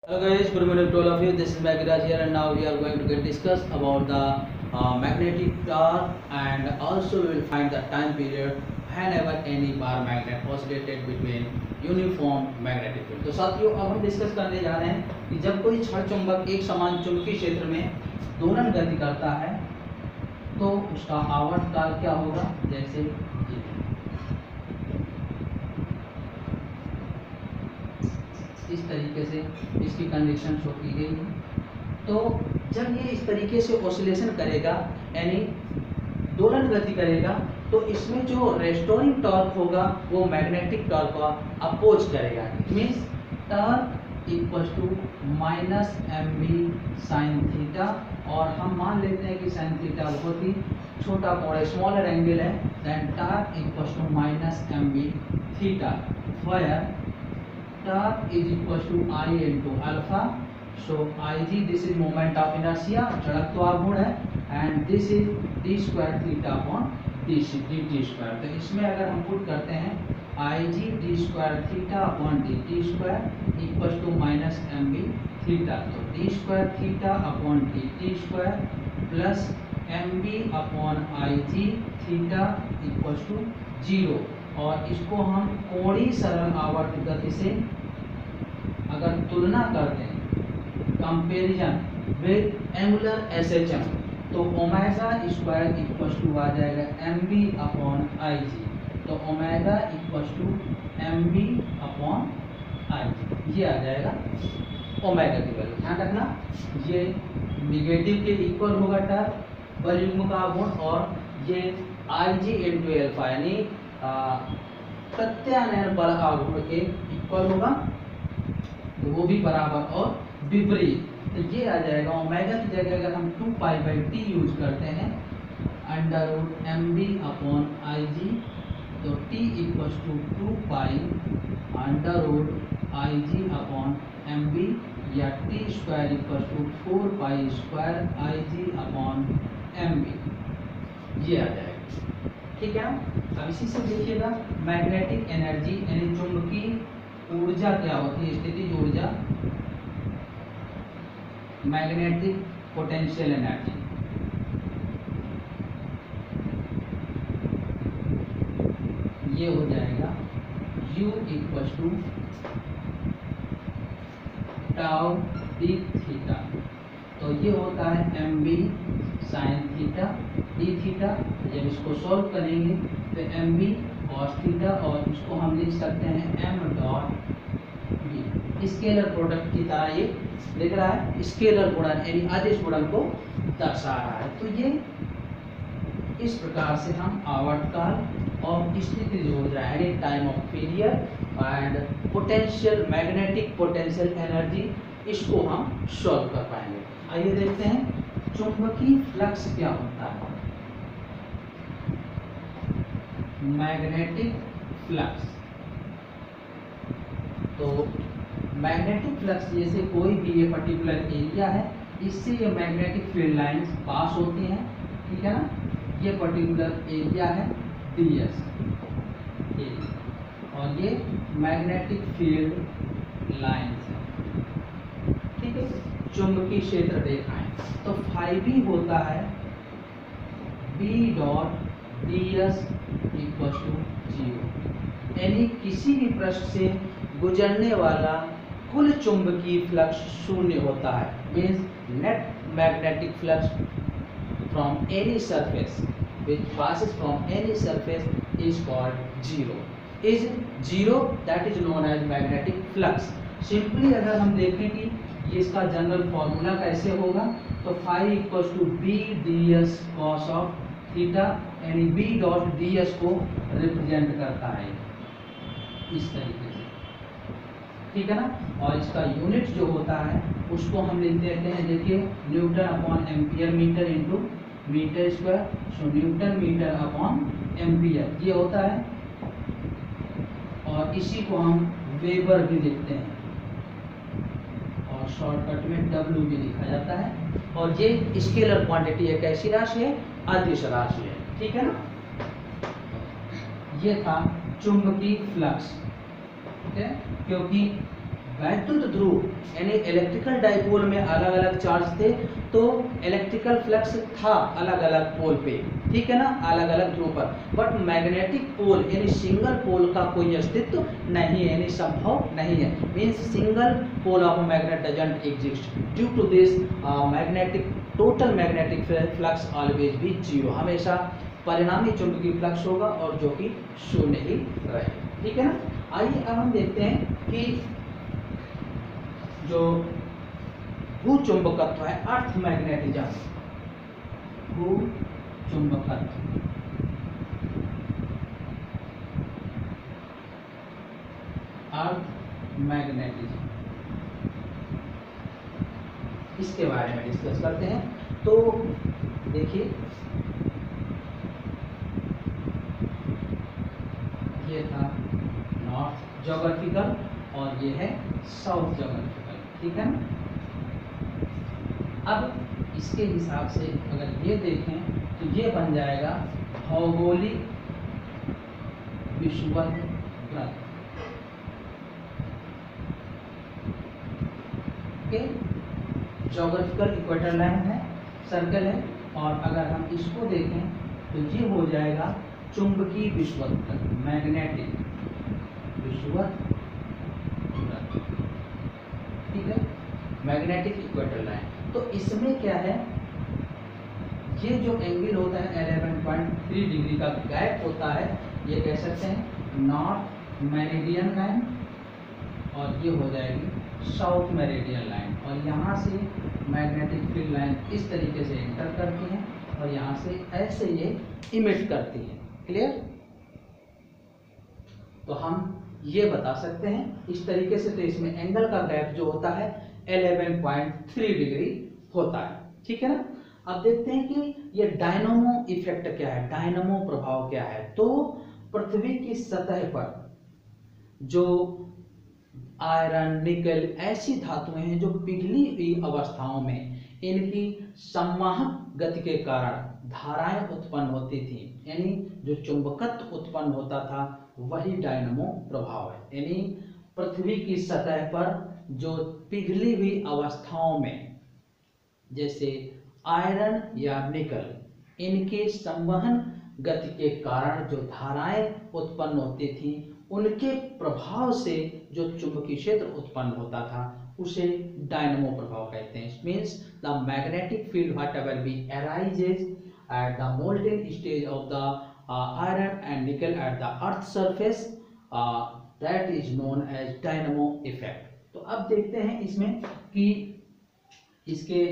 Hello guys, good morning to all of you. This is Magiraj here, and now we are going to discuss about the magnetic torque, and also we will find the time period whenever any bar magnet oscillated between uniform magnetic field. तो साथियों, अब हम discuss करने जा रहे हैं कि जब कोई छड़ चुंबक एक समान चुंबकीय क्षेत्र में दोलन गति करता है तो उसका आवर्तकाल क्या होगा। जैसे इस तरीके से इसकी कंडीशन शो की गई है। तो जब ये इस तरीके से ऑसिलेशन करेगा यानी दोलन गति करेगा तो इसमें जो रेस्टोरिंग टॉर्क होगा वो मैग्नेटिक टॉर्क को अपोज करेगा। It means torque equal to minus M B sine theta, और हम मान लेते हैं कि साइन थीटा बहुत ही छोटा कोण है, स्मॉलर एंगल है, then torque equal to minus M B theta where torque is equal to I into alpha. So Ig, this is moment of inertia, जड़त्व आघूर्ण है, and this is d square theta upon dt square। तो इसमें अगर हम put करते हैं Ig d square theta upon dt square equal to minus mb theta, तो d square theta upon dt square plus mb upon Ig theta equal to 0। और इसको हम कोणीय सरल आवर्त गति से अगर तुलना करते हैं, कंपेरिजन विद एंगुलर एसएचएम, तो ओमेगा स्क्वायर इक्वल टू आ जाएगा M B upon I G. तो omega equal to M B upon I G, ये आ जाएगा ओमेगा की वैल्यू। ध्यान रखना ये निगेटिव के इक्वल होगा टर्म बल युग्म का गुण, और ये आई जी इंटू एल्फा यानी प्रत्यानयन बल आघूर्ण के इक्वल होगा, तो वो भी बराबर और विपरीत। तो ये आ जाएगा ओमेगा की जगह अगर हम 2 पाई बाई टी यूज करते हैं under root M B upon I G, तो T equal to 2 pi under root I G upon M B, या T square equal to 4 pi square I G upon M B, ये आ जाएगा। ठीक है। अब इसी से देखिएगा मैग्नेटिक एनर्जी यानी चुंबकीय ऊर्जा क्या होती है, स्थितिज ऊर्जा, मैग्नेटिक पोटेंशियल एनर्जी। ये हो जाएगा U equal to tau d theta, तो ये होता है M B sine theta d theta. जब इसको सॉल्व करेंगे तो एम बी कॉस थीटा, और इसको हम लिख सकते हैं M dot B. Scalar product की तरह ये लिख रहा है, स्केलर गुणन यानी अदिश गुणन को दर्शा रहा है। तो ये इस प्रकार से हम आवर्तकाल और स्थितिज ऊर्जा यानी time of period and potential magnetic potential energy, इसको हम सॉल्व कर पाएंगे। आइए देखते हैं चुंबकीय फ्लक्स क्या होता है। मैग्नेटिक फ्लक्स, तो मैग्नेटिक फ्लक्स जैसे कोई भी ये पर्टिकुलर एरिया है, इससे ये मैग्नेटिक फील्ड लाइंस पास होती हैं। ठीक है ना, ये पर्टिकुलर एरिया है ds और ये मैग्नेटिक फील्ड लाइंस है। ठीक है, चुंबकीय क्षेत्र रेखाएं, तो फाई बी होता है b dot ds equal to 0, यानी किसी भी पृष्ठ से गुजरने वाला कुल चुंबकीय फ्लक्स शून्य होता है। Means net magnetic flux from any surface which passes from any surface is called zero, is zero, that is known as magnetic flux। Simply अगर हम देखें कि ये इसका जनरल फॉर्मूला कैसे होगा, तो phi equals to B d s cos of theta, यानी बी डॉट डी एस को रिप्रेजेंट करता है इस तरीके से। ठीक है ना, और इसका यूनिट जो होता है उसको हम लिख देते हैं, देखिए newton upon ampere metre into metre square, so newton metre upon ampere ये होता है, और इसी को हम वेबर भी लिखते हैं, और शॉर्टकट में W भी लिखा जाता है। और ये स्केलर क्वांटिटी है, कैसी राशि है, अदिश राशि है। ठीक है ना, ये था चुंबकीय फ्लक्स। ठीक है, क्योंकि वैद्युत ध्रुव यानी इलेक्ट्रिकल डाइपोल में अलग अलग चार्ज थे, तो इलेक्ट्रिकल फ्लक्स था अलग अलग पोल पे, ठीक है ना, अलग अलग ध्रुव पर। बट मैग्नेटिक पोल यानी सिंगल पोल का कोई अस्तित्व नहीं है, यानी संभव नहीं है। Means single pole of magnet doesn't exist. Due to this magnetic total magnetic flux always be zero, हमेशा परिणामी चुंबकीय फ्लक्स होगा और जो कि शून्य ही रहेगा, ठीक है ना। आइए अब हम देखते हैं कि जो भूचुंबकत्व है, अर्थ मैग्नेटिज्म, भूचुंबकत्व, अर्थ मैग्नेटिज्म, इसके बारे में डिस्कस करते हैं। तो देखिए, ये था नॉर्थ ज्योग्राफिकल और ये है साउथ ज्योग्राफिकल, ठीक है ना। अब इसके हिसाब से अगर ये देखें तो ये बन जाएगा भौगोलिक विषुवत वृत्त, ओके। ज्योग्राफिकल इक्वेटर लाइन है, सर्कल है, और अगर हम इसको देखें तो ये हो जाएगा चुंबकीय विषुवत वृत्त, मैग्नेटिक विषुवत वृत्त, ठीक है, मैग्नेटिक इक्वेटर लाइन। तो इसमें क्या है, ये जो एंगल होता है 11.3 डिग्री का गैप होता है, ये कह सकते हैं नॉर्थ मेरिडियन लाइन, और ये हो जाएगी साउथ मेरिडियन लाइन। और यहाँ से मैग्नेटिक फील्ड लाइन इस तरीके से एंटर करती है और यहाँ से ऐसे ये इमिट करती है, क्लियर। तो हम ये बता सकते हैं इस तरीके से। तो इसमें एंगल का गैप जो होता है 11.3 डिग्री होता है, ठीक है ना। अब देखते हैं कि ये डायनामो इफेक्ट क्या है, डायनामो प्रभाव क्या है। तो पृथ्वी की सतह पर जो आयरन, निकल ऐसी धातुएं हैं जो पिघली हुई अवस्थाओं में इनकी संवाहक गति के कारण धाराएं उत्पन्न होती थी, यानी जो चुंबकत्व उत्पन्न होता था वही डायनामो प्रभाव है। यानी पृथ्वी की सतह पर जो पिघली हुई अवस्थाओं में जैसे आयरन या निकल, इनके संवहन गति के कारण जो धाराएं उत्पन्न होती थी उनके प्रभाव से जो चुंबकीय क्षेत्र उत्पन्न होता था उसे डायनामो प्रभाव कहते हैं। Means the magnetic field whatever B arises at the molten stage of the iron and nickel at the earth surface, that is known as dynamo effect. तो अब देखते हैं इसमें कि इसके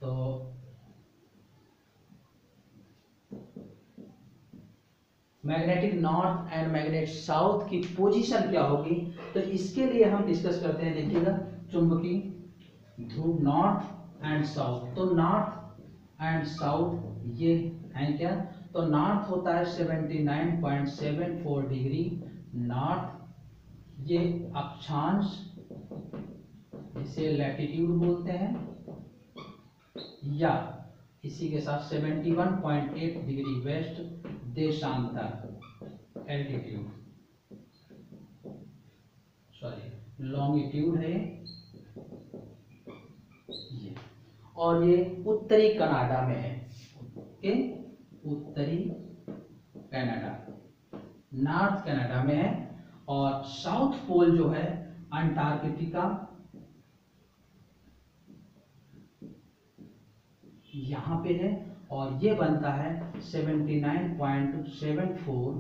तो magnetic north and magnetic south की position क्या होगी, तो इसके लिए हम डिस्कस करते हैं। देखिएगा, चुंबकीय ध्रुव नॉर्थ एंड साउथ। तो नॉर्थ एंड साउथ ये हैं क्या, तो नॉर्थ होता है 79.74 डिग्री नॉर्थ, ये अक्षांश, इसे लैटिट्यूड बोलते हैं, या इसी के साथ 71.8 डिग्री वेस्ट देशांतर, एल्टीट्यूड, सॉरी लॉन्गिट्यूड है ये, और ये उत्तरी कनाडा में है, ओके, उत्तरी कनाडा, नॉर्थ कनाडा में है। और साउथ पोल जो है अंटार्कटिका, यहाँ पे है, और ये बनता है 79.74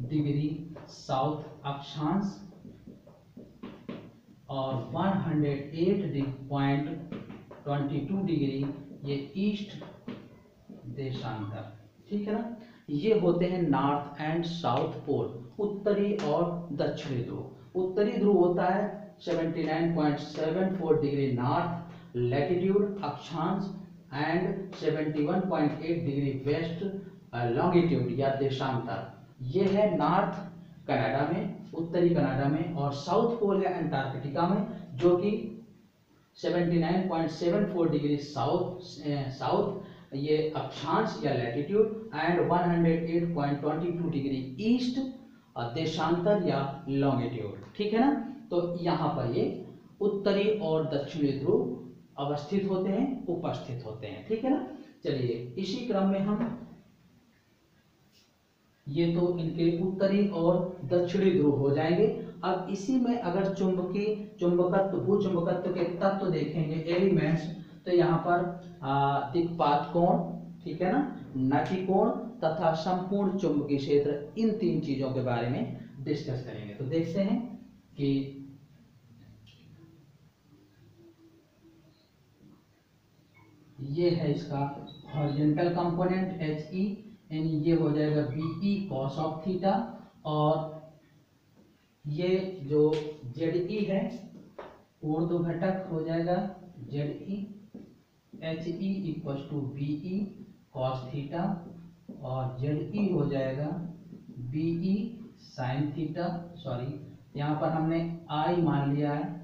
डिग्री साउथ अक्षांश और 108.22 डिग्री ये ईस्ट देशांतर, ठीक है ना। ये होते हैं नॉर्थ एंड साउथ पोल, उत्तरी और दक्षिणी ध्रुव। उत्तरी ध्रुव होता है 79.74 डिग्री नॉर्थ लैटिट्यूड अक्षांश एंड 71.8 डिग्री वेस्ट लॉन्गिट्यूड या देशांतर। ये है नॉर्थ कनाडा में, उत्तरी कनाडा में, और साउथ पोल है अंटार्कटिका में, जो कि 79.74 डिग्री साउथ ये अक्षांश या लैटिट्यूड एंड 108.22 डिग्री ईस्ट देशांतर या लॉन्गिट्यूड, ठीक है ना। तो यहाँ पर ये उत्तरी और दक्षिणी ध्रुव अवस्थित होते हैं, उपस्थित होते हैं, ठीक है ना। चलिए इसी क्रम में हम, ये तो इनके उत्तरी और दक्षिणी ध्रुव हो जाएंगे। अब इसी में अगर चुंबकीय चुंबकत्व भूचुंबकत्व के तत्व देखेंगे, एलिमेंट्स, तो यहाँ पर दिक्पात कोण, ठीक है ना, नति कोण तथा संपूर्ण चुंबकीय क्षेत्र, इन तीन चीजों के बारे में डिस्कस करेंगे। तो देखते हैं कि ये है इसका हॉरिजॉन्टल कंपोनेंट HE, यानी ये हो जाएगा BE cos ऑफ थीटा, और ये जो ZE है ऊर्ध्व घटक हो जाएगा ZE, HE equal to BE cos theta, और ZE हो जाएगा BE sin थीटा। सॉरी, यहाँ पर हमने I मान लिया है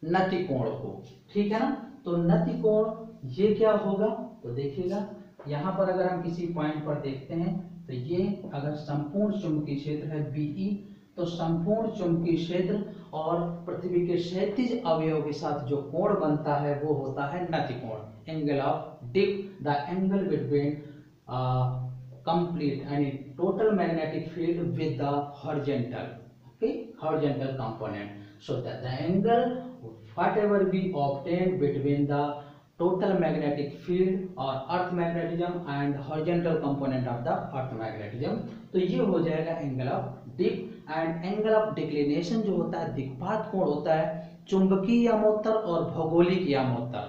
नति कोण को, ठीक है ना। तो नति कोण ये क्या होगा, तो देखिएगा यहाँ पर अगर हम किसी पॉइंट पर देखते हैं, तो ये अगर संपूर्ण चुंबकीय क्षेत्र है BE, तो संपूर्ण चुंबकीय क्षेत्र और पृथ्वी के क्षैतिज अवयव के साथ जो कोण बनता है वो होता है नति कोण, angle of dip, the angle between complete यानी total magnetic field with the horizontal, okay, horizontal component, so that the angle whatever we obtained between the total magnetic field or earth magnetism and horizontal component of the earth magnetism, तो ये हो जाएगा angle of dip. And angle of declination जो होता है, दिक्पात कोण होता है चुंबकीय यामोत्तर और भौगोलिक यामोत्तर,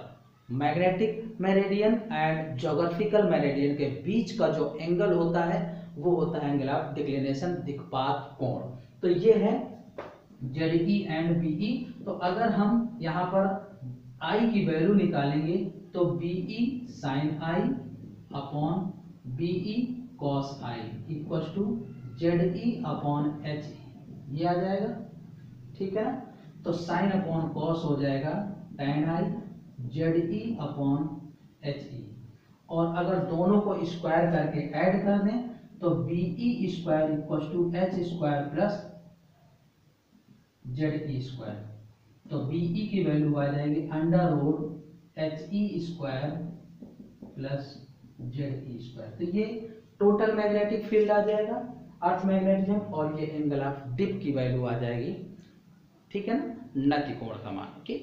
magnetic meridian and geographical meridian के बीच का जो एंगल होता है वो होता है एंगल ऑफ डिक्लिनेशन, दिक्पात कोण। तो ये है ZE एंड BE। तो अगर हम यहाँ पर I की वैल्यू निकालेंगे तो BE sin I upon BE cos I equal to ZE upon HE, ये आ जाएगा, ठीक है ना। तो साइन अपॉन कॉस हो जाएगा tan I, ZE upon HE, और अगर दोनों को स्क्वायर करके ऐड कर दें तो BE square equal to H square plus ZE square. तो BE की वैल्यू आ जाएगी under root HE square plus ZE square. तो ये टोटल मैग्नेटिक फील्ड आ जाएगा, अर्थ मैग्नेटिज्म, और ये एंगल ऑफ डिप की वैल्यू आ जाएगी, ठीक है ना, नति कोण का मान, ओके।